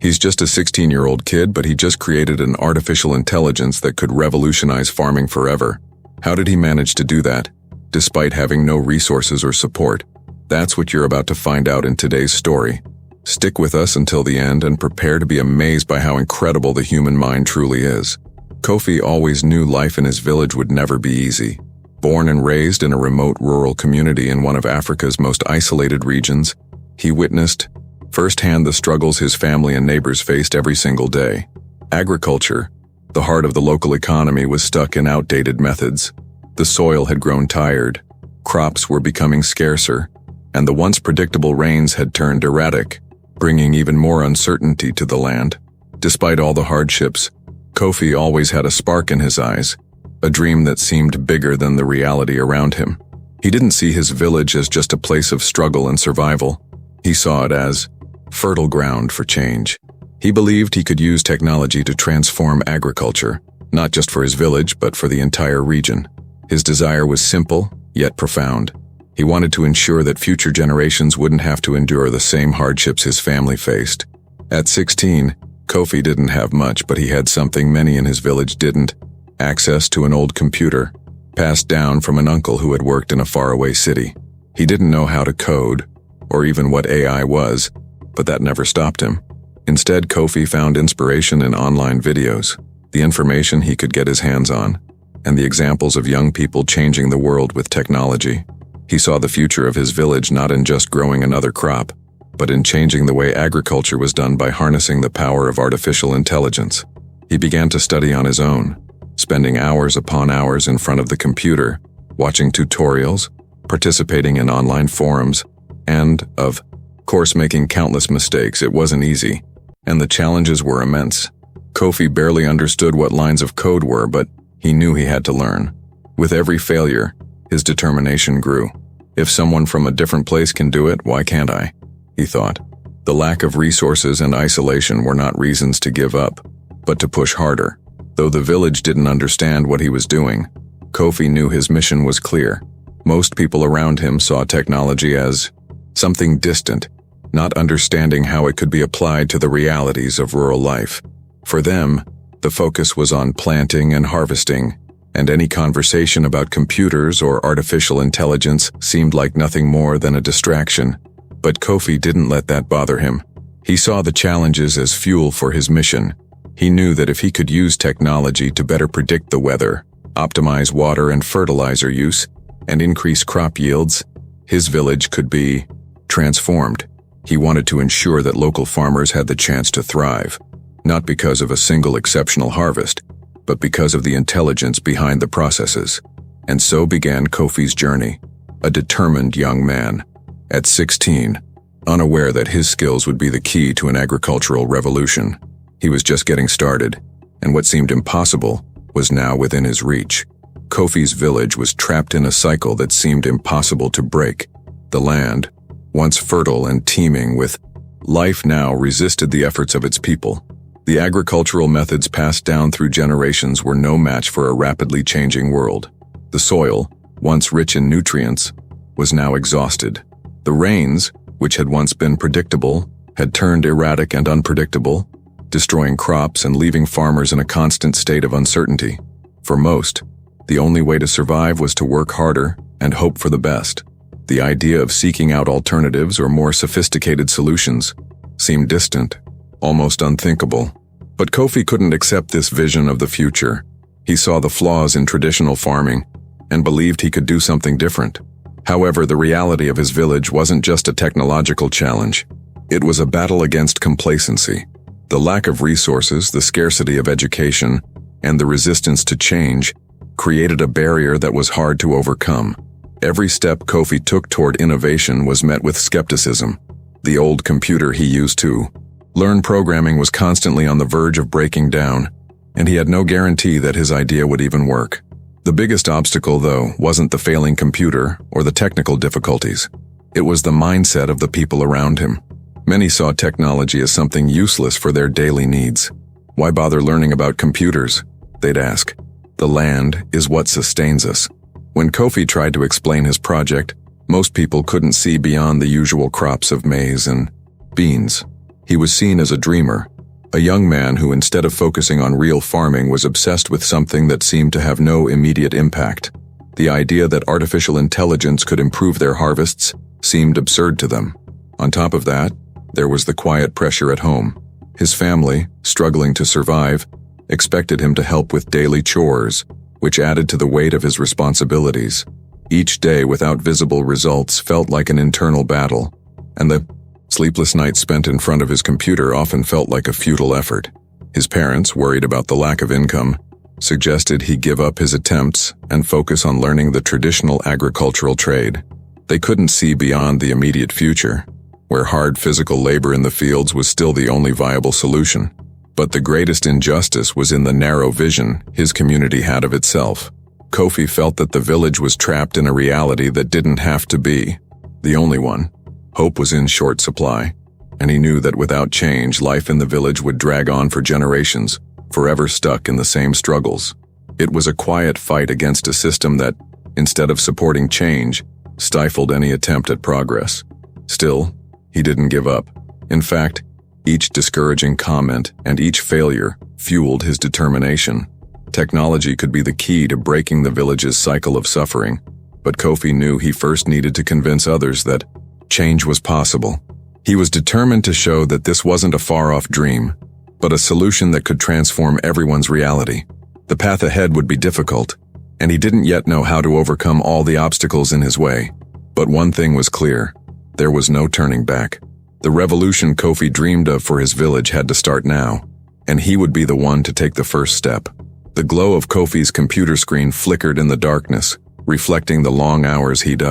He's just a 16-year-old kid, but he just created an artificial intelligence that could revolutionize farming forever. How did he manage to do that, despite having no resources or support? That's what you're about to find out in today's story. Stick with us until the end and prepare to be amazed by how incredible the human mind truly is. Kofi always knew life in his village would never be easy. Born and raised in a remote rural community in one of Africa's most isolated regions, he witnessed firsthand the struggles his family and neighbors faced every single day. Agriculture, the heart of the local economy, was stuck in outdated methods. The soil had grown tired, crops were becoming scarcer, and the once predictable rains had turned erratic, bringing even more uncertainty to the land. Despite all the hardships, Kofi always had a spark in his eyes, a dream that seemed bigger than the reality around him. He didn't see his village as just a place of struggle and survival. He saw it as fertile ground for change. He believed he could use technology to transform agriculture, not just for his village, but for the entire region. His desire was simple, yet profound. He wanted to ensure that future generations wouldn't have to endure the same hardships his family faced. At 16, Kofi didn't have much, but he had something many in his village didn't: access to an old computer, passed down from an uncle who had worked in a faraway city. He didn't know how to code, or even what AI was, but that never stopped him. Instead, Kofi found inspiration in online videos, the information he could get his hands on, and the examples of young people changing the world with technology. He saw the future of his village not in just growing another crop, but in changing the way agriculture was done by harnessing the power of artificial intelligence. He began to study on his own, spending hours upon hours in front of the computer, watching tutorials, participating in online forums, and, of course, making countless mistakes. It wasn't easy, and the challenges were immense. Kofi barely understood what lines of code were, but he knew he had to learn. With every failure, his determination grew. If someone from a different place can do it, why can't I? He thought. The lack of resources and isolation were not reasons to give up, but to push harder. Though the village didn't understand what he was doing, Kofi knew his mission was clear. Most people around him saw technology as something distant, not understanding how it could be applied to the realities of rural life. For them, the focus was on planting and harvesting, and any conversation about computers or artificial intelligence seemed like nothing more than a distraction. But Kofi didn't let that bother him. He saw the challenges as fuel for his mission. He knew that if he could use technology to better predict the weather, optimize water and fertilizer use, and increase crop yields, his village could be transformed. He wanted to ensure that local farmers had the chance to thrive, not because of a single exceptional harvest, but because of the intelligence behind the processes. And so began Kofi's journey, a determined young man. At 16, unaware that his skills would be the key to an agricultural revolution, he was just getting started, and what seemed impossible was now within his reach. Kofi's village was trapped in a cycle that seemed impossible to break. The land, once fertile and teeming with life, now resisted the efforts of its people. The agricultural methods passed down through generations were no match for a rapidly changing world. The soil, once rich in nutrients, was now exhausted. The rains, which had once been predictable, had turned erratic and unpredictable, destroying crops and leaving farmers in a constant state of uncertainty. For most, the only way to survive was to work harder and hope for the best. The idea of seeking out alternatives or more sophisticated solutions seemed distant, almost unthinkable. But Kofi couldn't accept this vision of the future. He saw the flaws in traditional farming and believed he could do something different. However, the reality of his village wasn't just a technological challenge. It was a battle against complacency. The lack of resources, the scarcity of education, and the resistance to change created a barrier that was hard to overcome. Every step Kofi took toward innovation was met with skepticism. The old computer he used to learn programming was constantly on the verge of breaking down, and he had no guarantee that his idea would even work. The biggest obstacle, though, wasn't the failing computer or the technical difficulties. It was the mindset of the people around him. Many saw technology as something useless for their daily needs. Why bother learning about computers? They'd ask. The land is what sustains us. When Kofi tried to explain his project, most people couldn't see beyond the usual crops of maize and beans. He was seen as a dreamer, A young man who, instead of focusing on real farming, was obsessed with something that seemed to have no immediate impact. The idea that artificial intelligence could improve their harvests seemed absurd to them. On top of that, there was the quiet pressure at home. His family, struggling to survive, expected him to help with daily chores, which added to the weight of his responsibilities. Each day without visible results felt like an internal battle, and the sleepless nights spent in front of his computer often felt like a futile effort. His parents, worried about the lack of income, suggested he give up his attempts and focus on learning the traditional agricultural trade. They couldn't see beyond the immediate future, where hard physical labor in the fields was still the only viable solution. But the greatest injustice was in the narrow vision his community had of itself. Kofi felt that the village was trapped in a reality that didn't have to be the only one. Hope was in short supply, and he knew that without change, life in the village would drag on for generations, forever stuck in the same struggles. It was a quiet fight against a system that, instead of supporting change, stifled any attempt at progress. Still, he didn't give up. In fact, each discouraging comment and each failure fueled his determination. Technology could be the key to breaking the village's cycle of suffering, but Kofi knew he first needed to convince others that change was possible. He was determined to show that this wasn't a far-off dream, but a solution that could transform everyone's reality. The path ahead would be difficult, and he didn't yet know how to overcome all the obstacles in his way. But one thing was clear: there was no turning back. The revolution Kofi dreamed of for his village had to start now, and he would be the one to take the first step. The glow of Kofi's computer screen flickered in the darkness, reflecting the long hours he'd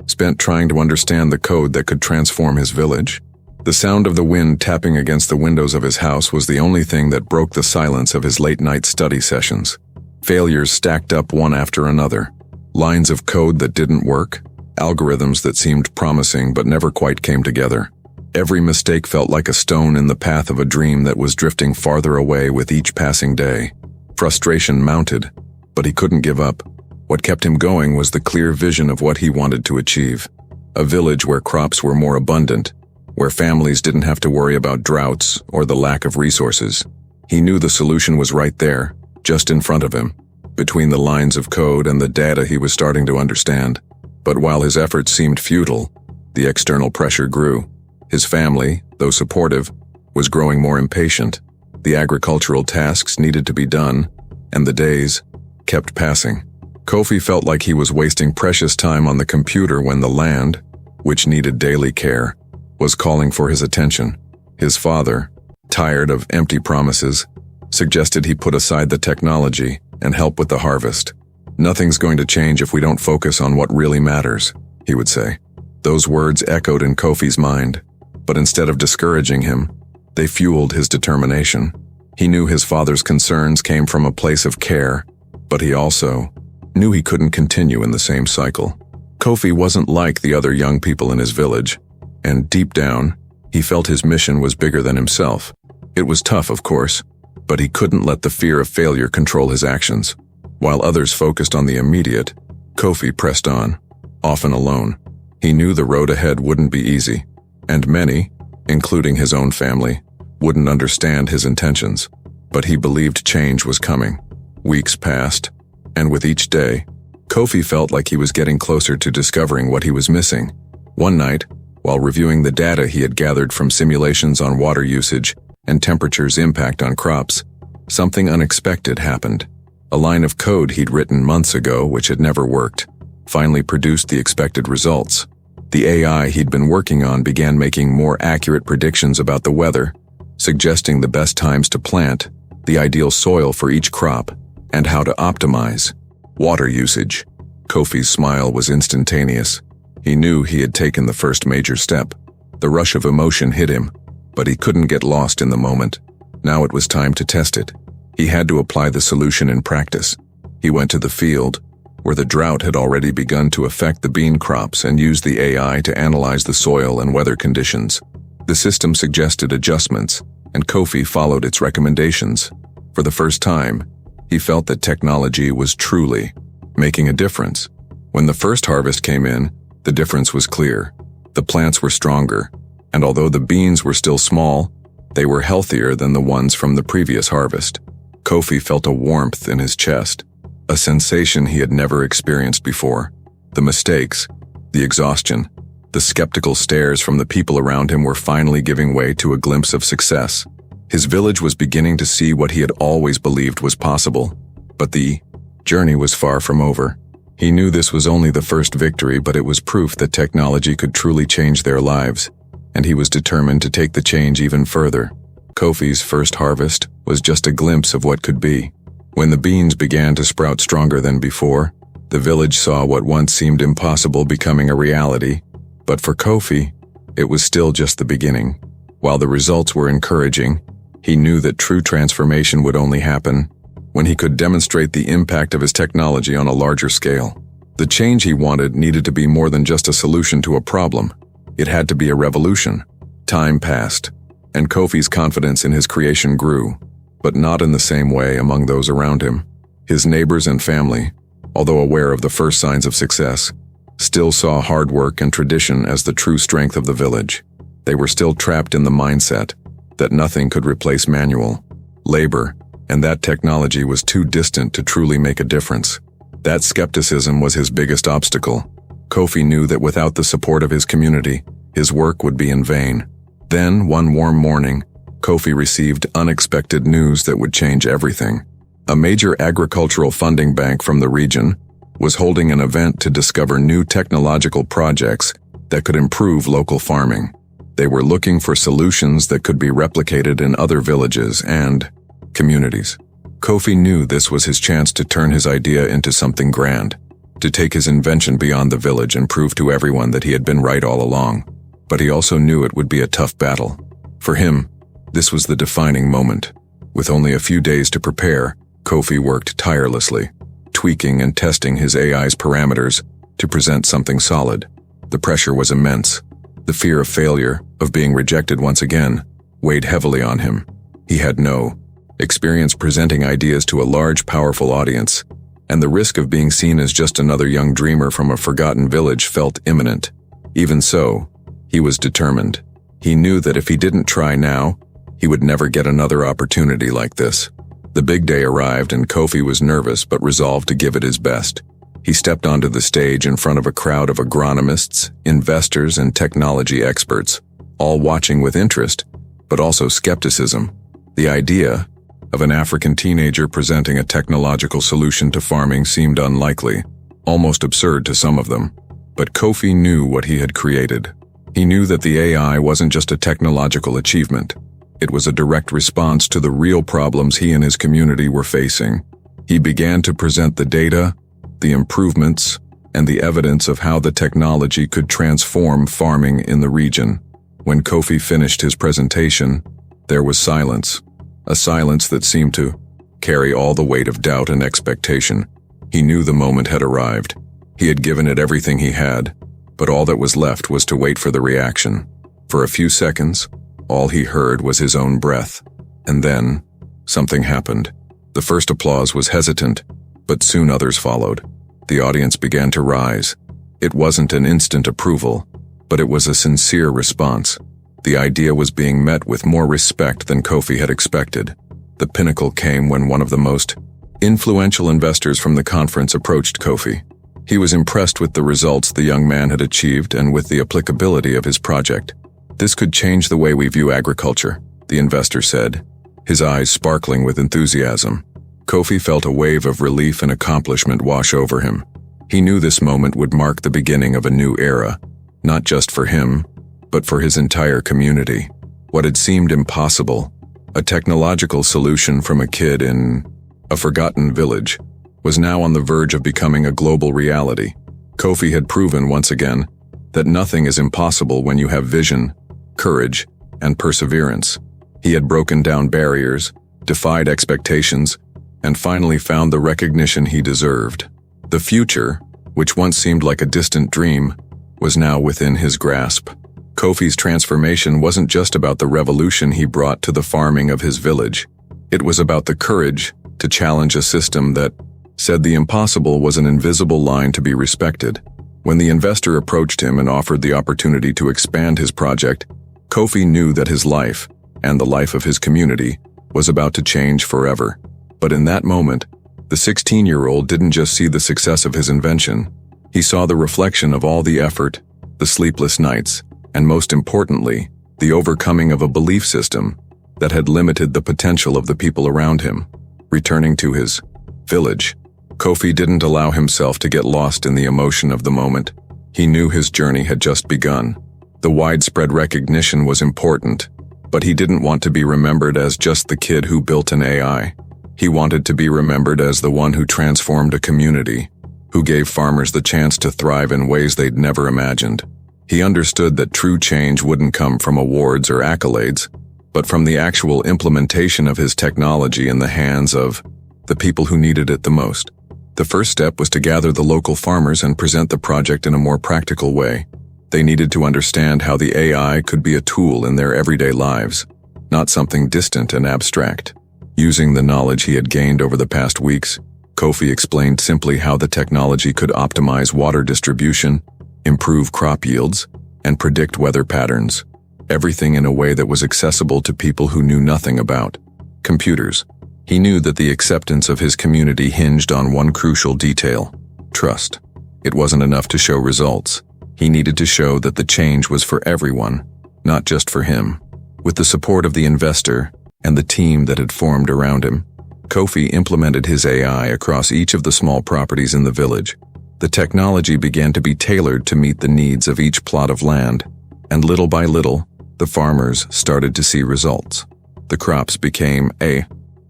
spent trying to understand the code that could transform his village. The sound of the wind tapping against the windows of his house was the only thing that broke the silence of his late-night study sessions. Failures stacked up one after another. Lines of code that didn't work, algorithms that seemed promising but never quite came together. Every mistake felt like a stone in the path of a dream that was drifting farther away with each passing day. Frustration mounted, but he couldn't give up. What kept him going was the clear vision of what he wanted to achieve. A village where crops were more abundant, where families didn't have to worry about droughts or the lack of resources. He knew the solution was right there, just in front of him, between the lines of code and the data he was starting to understand. But while his efforts seemed futile, the external pressure grew. His family, though supportive, was growing more impatient. The agricultural tasks needed to be done, and the days kept passing. Kofi felt like he was wasting precious time on the computer when the land, which needed daily care, was calling for his attention. His father, tired of empty promises, suggested he put aside the technology and help with the harvest. "Nothing's going to change if we don't focus on what really matters," he would say. Those words echoed in Kofi's mind, but instead of discouraging him, they fueled his determination. He knew his father's concerns came from a place of care, but he also knew he couldn't continue in the same cycle. Kofi wasn't like the other young people in his village, and deep down, he felt his mission was bigger than himself. It was tough, of course, but he couldn't let the fear of failure control his actions. While others focused on the immediate, Kofi pressed on, often alone. He knew the road ahead wouldn't be easy, and many, including his own family, wouldn't understand his intentions. But he believed change was coming. Weeks passed, and with each day, Kofi felt like he was getting closer to discovering what he was missing. One night, while reviewing the data he had gathered from simulations on water usage and temperature's impact on crops, something unexpected happened. A line of code he'd written months ago, which had never worked, finally produced the expected results. The AI he'd been working on began making more accurate predictions about the weather, suggesting the best times to plant, the ideal soil for each crop, and how to optimize water usage. Kofi's smile was instantaneous. He knew he had taken the first major step. The rush of emotion hit him, but he couldn't get lost in the moment. Now it was time to test it. He had to apply the solution in practice. He went to the field, where the drought had already begun to affect the bean crops, and used the AI to analyze the soil and weather conditions. The system suggested adjustments, and Kofi followed its recommendations. For the first time, he felt that technology was truly making a difference. When the first harvest came in, the difference was clear. The plants were stronger, and although the beans were still small, They were healthier than the ones from the previous harvest. Kofi felt a warmth in his chest, a sensation he had never experienced before. The mistakes, the exhaustion, the skeptical stares from the people around him were finally giving way to a glimpse of success. His village was beginning to see what he had always believed was possible. But the journey was far from over. He knew this was only the first victory, but it was proof that technology could truly change their lives, and he was determined to take the change even further. Kofi's first harvest was just a glimpse of what could be. When the beans began to sprout stronger than before, the village saw what once seemed impossible becoming a reality. But for Kofi, it was still just the beginning. While the results were encouraging, he knew that true transformation would only happen when he could demonstrate the impact of his technology on a larger scale. The change he wanted needed to be more than just a solution to a problem. It had to be a revolution. Time passed, and Kofi's confidence in his creation grew, but not in the same way among those around him. His neighbors and family, although aware of the first signs of success, still saw hard work and tradition as the true strength of the village. They were still trapped in the mindset that nothing could replace manual labor, and that technology was too distant to truly make a difference. That skepticism was his biggest obstacle. Kofi knew that without the support of his community, his work would be in vain. Then, one warm morning, Kofi received unexpected news that would change everything. A major agricultural funding bank from the region was holding an event to discover new technological projects that could improve local farming. They were looking for solutions that could be replicated in other villages and communities. Kofi knew this was his chance to turn his idea into something grand, to take his invention beyond the village and prove to everyone that he had been right all along. But he also knew it would be a tough battle. For him, this was the defining moment. With only a few days to prepare, Kofi worked tirelessly, tweaking and testing his AI's parameters to present something solid. The pressure was immense. The fear of failure, of being rejected once again, weighed heavily on him. He had no experience presenting ideas to a large, powerful audience, and the risk of being seen as just another young dreamer from a forgotten village felt imminent. Even so, he was determined. He knew that if he didn't try now, he would never get another opportunity like this. The big day arrived, and Kofi was nervous but resolved to give it his best. He stepped onto the stage in front of a crowd of agronomists, investors, and technology experts, all watching with interest, but also skepticism. The idea of an African teenager presenting a technological solution to farming seemed unlikely, almost absurd to some of them. But Kofi knew what he had created. He knew that the AI wasn't just a technological achievement. It was a direct response to the real problems he and his community were facing. He began to present the data, the improvements, and the evidence of how the technology could transform farming in the region. When Kofi finished his presentation, there was silence, a silence that seemed to carry all the weight of doubt and expectation. He knew the moment had arrived. He had given it everything he had, but all that was left was to wait for the reaction. For a few seconds, all he heard was his own breath. And then, something happened. The first applause was hesitant, but soon others followed. The audience began to rise. It wasn't an instant approval, but it was a sincere response. The idea was being met with more respect than Kofi had expected. The pinnacle came when one of the most influential investors from the conference approached Kofi. He was impressed with the results the young man had achieved and with the applicability of his project. "This could change the way we view agriculture," the investor said, his eyes sparkling with enthusiasm. Kofi felt a wave of relief and accomplishment wash over him. He knew this moment would mark the beginning of a new era, not just for him, but for his entire community. What had seemed impossible, a technological solution from a kid in a forgotten village, was now on the verge of becoming a global reality. Kofi had proven once again that nothing is impossible when you have vision, courage, and perseverance. He had broken down barriers, defied expectations, and finally found the recognition he deserved. The future, which once seemed like a distant dream, was now within his grasp. Kofi's transformation wasn't just about the revolution he brought to the farming of his village. It was about the courage to challenge a system that said the impossible was an invisible line to be respected. When the investor approached him and offered the opportunity to expand his project, Kofi knew that his life, and the life of his community, was about to change forever. But in that moment, the 16-year-old didn't just see the success of his invention. He saw the reflection of all the effort, the sleepless nights, and most importantly, the overcoming of a belief system that had limited the potential of the people around him. Returning to his village, Kofi didn't allow himself to get lost in the emotion of the moment. He knew his journey had just begun. The widespread recognition was important, but he didn't want to be remembered as just the kid who built an AI. He wanted to be remembered as the one who transformed a community, who gave farmers the chance to thrive in ways they'd never imagined. He understood that true change wouldn't come from awards or accolades, but from the actual implementation of his technology in the hands of the people who needed it the most. The first step was to gather the local farmers and present the project in a more practical way. They needed to understand how the AI could be a tool in their everyday lives, not something distant and abstract. Using the knowledge he had gained over the past weeks, Kofi explained simply how the technology could optimize water distribution, improve crop yields, and predict weather patterns. Everything in a way that was accessible to people who knew nothing about computers. He knew that the acceptance of his community hinged on one crucial detail: trust. It wasn't enough to show results. He needed to show that the change was for everyone, not just for him. With the support of the investor and the team that had formed around him, Kofi implemented his AI across each of the small properties in the village. The technology began to be tailored to meet the needs of each plot of land, and little by little, the farmers started to see results. The crops became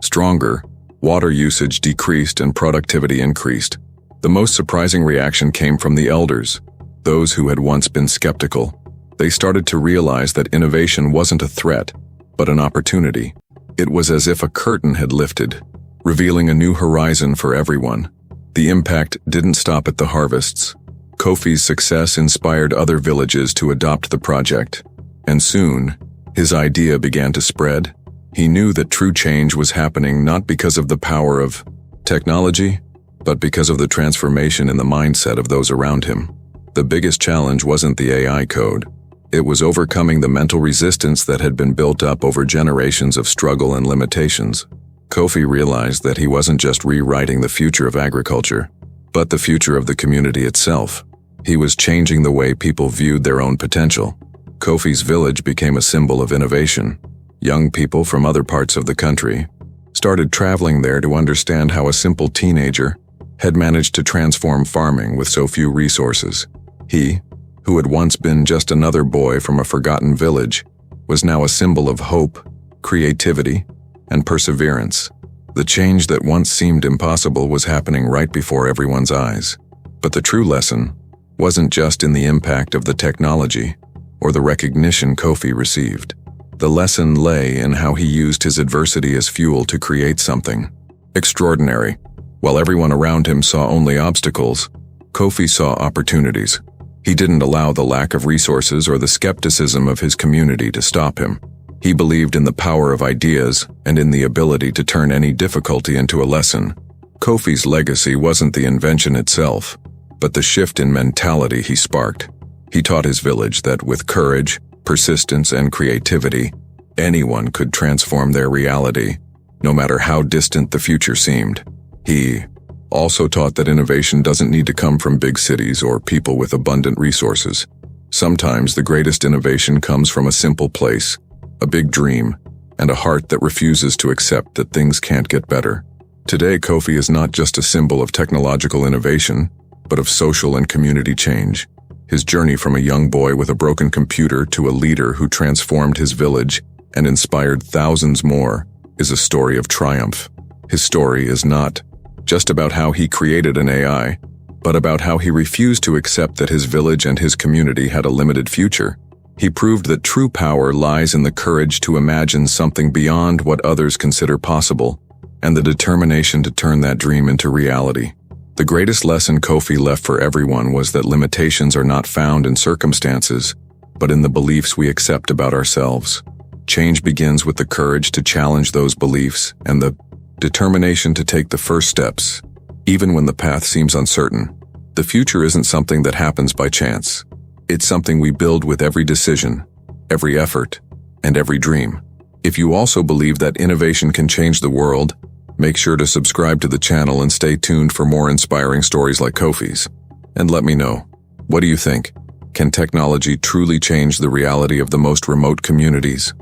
stronger, water usage decreased, and productivity increased. The most surprising reaction came from the elders, those who had once been skeptical. They started to realize that innovation wasn't a threat, but an opportunity. It was as if a curtain had lifted, revealing a new horizon for everyone. The impact didn't stop at the harvests. Kofi's success inspired other villages to adopt the project, and soon, his idea began to spread. He knew that true change was happening not because of the power of technology, but because of the transformation in the mindset of those around him. The biggest challenge wasn't the AI code. It was overcoming the mental resistance that had been built up over generations of struggle and limitations. Kofi realized that he wasn't just rewriting the future of agriculture, but the future of the community itself. He was changing the way people viewed their own potential. Kofi's village became a symbol of innovation. Young people from other parts of the country started traveling there to understand how a simple teenager had managed to transform farming with so few resources. He, who had once been just another boy from a forgotten village, was now a symbol of hope, creativity, and perseverance. The change that once seemed impossible was happening right before everyone's eyes. But the true lesson wasn't just in the impact of the technology or the recognition Kofi received. The lesson lay in how he used his adversity as fuel to create something extraordinary. While everyone around him saw only obstacles, Kofi saw opportunities. He didn't allow the lack of resources or the skepticism of his community to stop him. He believed in the power of ideas and in the ability to turn any difficulty into a lesson. Kofi's legacy wasn't the invention itself, but the shift in mentality he sparked. He taught his village that with courage, persistence, and creativity, anyone could transform their reality, no matter how distant the future seemed. He also taught that innovation doesn't need to come from big cities or people with abundant resources. Sometimes the greatest innovation comes from a simple place, a big dream, and a heart that refuses to accept that things can't get better. Today, Kofi is not just a symbol of technological innovation, but of social and community change. His journey from a young boy with a broken computer to a leader who transformed his village and inspired thousands more is a story of triumph. His story is not just about how he created an AI, but about how he refused to accept that his village and his community had a limited future. He proved that true power lies in the courage to imagine something beyond what others consider possible, and the determination to turn that dream into reality. The greatest lesson Kofi left for everyone was that limitations are not found in circumstances, but in the beliefs we accept about ourselves. Change begins with the courage to challenge those beliefs and the determination to take the first steps, even when the path seems uncertain. The future isn't something that happens by chance. It's something we build with every decision, every effort, and every dream. If you also believe that innovation can change the world, make sure to subscribe to the channel and stay tuned for more inspiring stories like Kofi's. And let me know, what do you think? Can technology truly change the reality of the most remote communities?